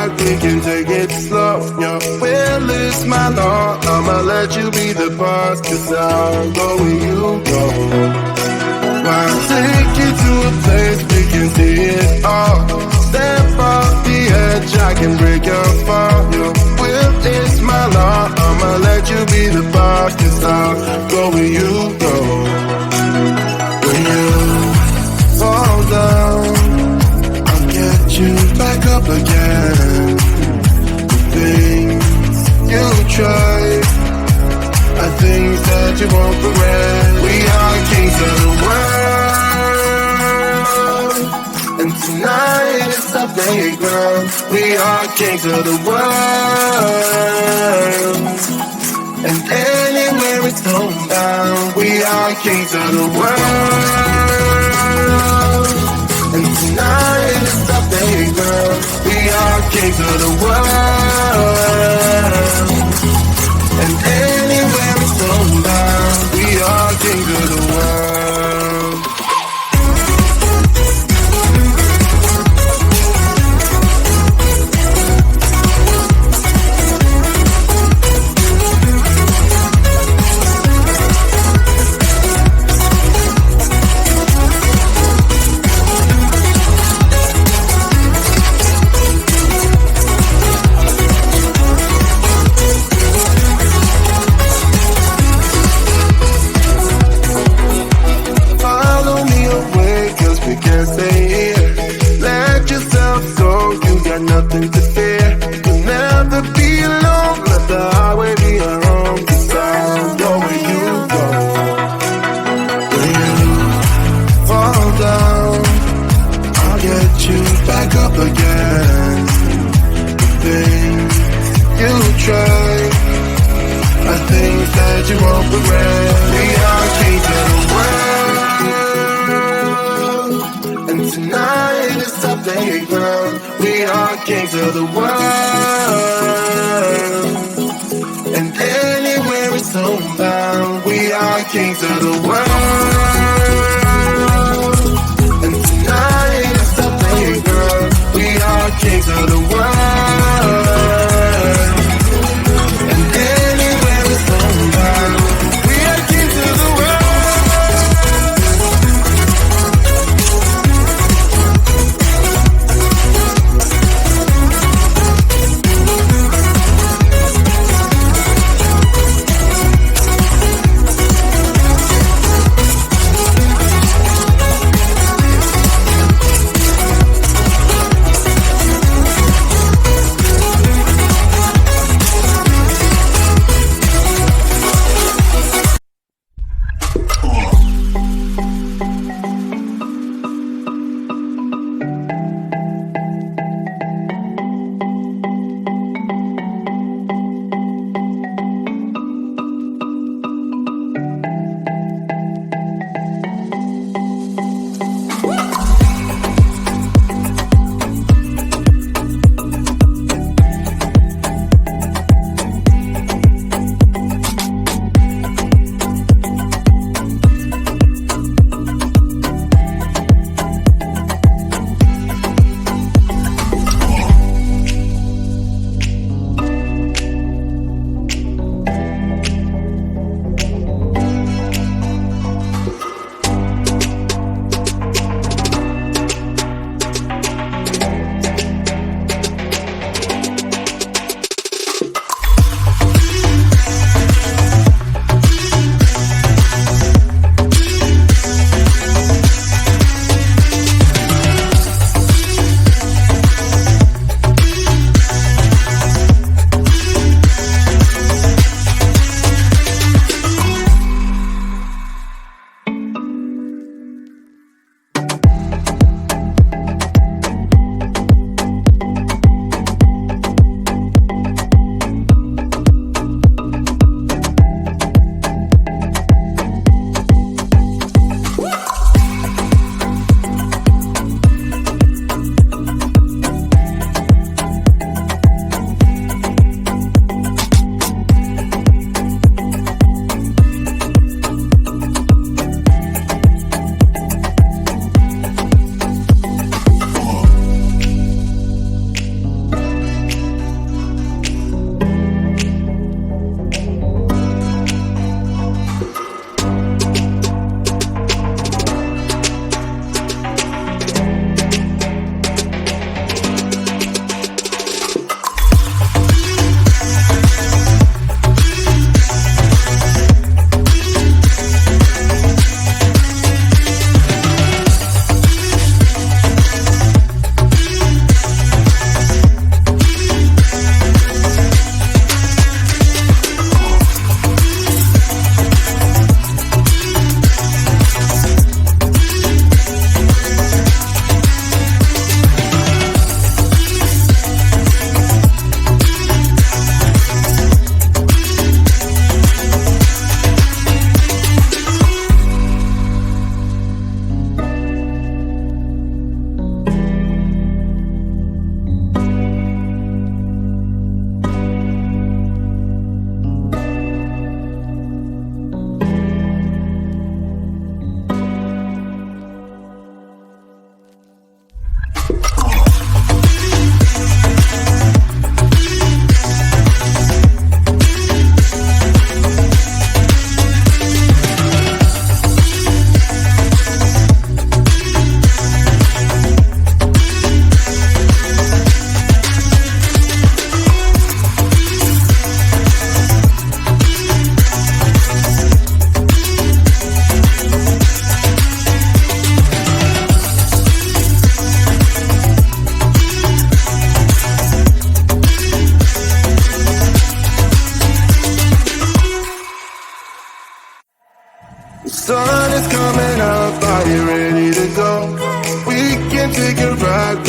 right, we can take it slow. Your will is my law, I'ma let you be the boss, 'cause I'll go where you go. I'll take you to a place we can see it all. Step off the edge, I can break your fall. Your will is my law, I'ma let you be the boss, 'cause I'll go where you go. When you fall down, I'll get you back up again. The things you tried are things that you won't regret. We are kings of the world, and tonight is the playground. We are kings of the world, and anywhere it's homebound. We are kings of the world, and tonight is the playground. We are kings of the world, and anywhere it's homebound. We are kings of the world. Nothing to fear, you'll never be alone. Let the highway be your home, 'cause I'll go where you go. When you fall down, I'll get you back up again. The things you try are things that you won't regret. We are kings of the world, and tonight is our playground. We are kings of the world, and anywhere it's homebound. We are kings of the world, and tonight is the playground. We are kings of the world, and anywhere it's homebound. We are kings of the world.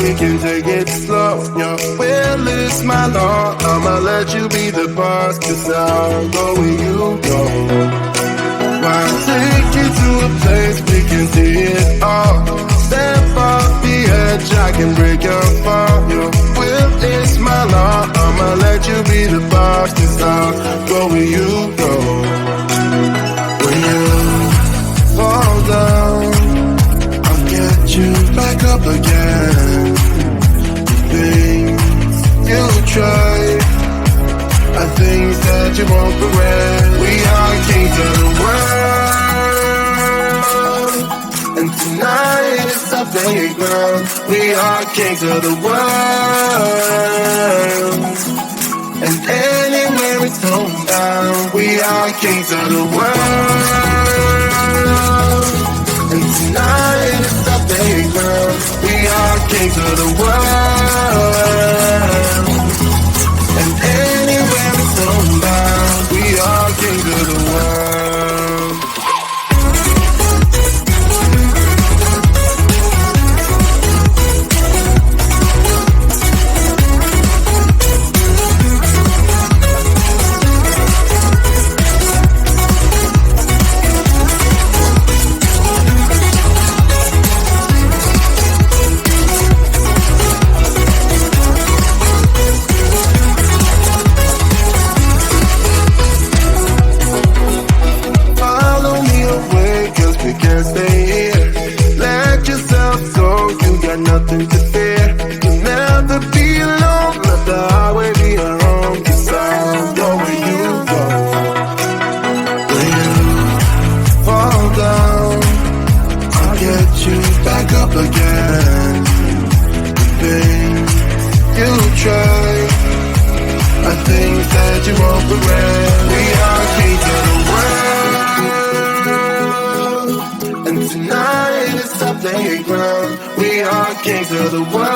we can take it slow. Your will is my law. I'ma let you be the boss, 'cause I'll go where you go. I'll take you to a place we can see it all. Step off the edge, I can break your fall. Your will is my law. I'ma let you be the boss, 'cause I'll go where you go. When you fall down, I'll get you back up again. Things you try are things that you won't regret. We are kings of the world, and tonight is our playground. We are kings of the world, and anywhere it's homebound. We are kings of the world, and tonight is our playground. We are kings of the world, and anywhere it's homebound. We are kings of the world. Nothing to fear. You'll never be alone. Let the highway be your home, 'cause I'll go where you go. When you fall down, I'll get you back up again. The things you try are things that you won't regret. We are kings of the world, and tonight is our playground. We are kings of the world,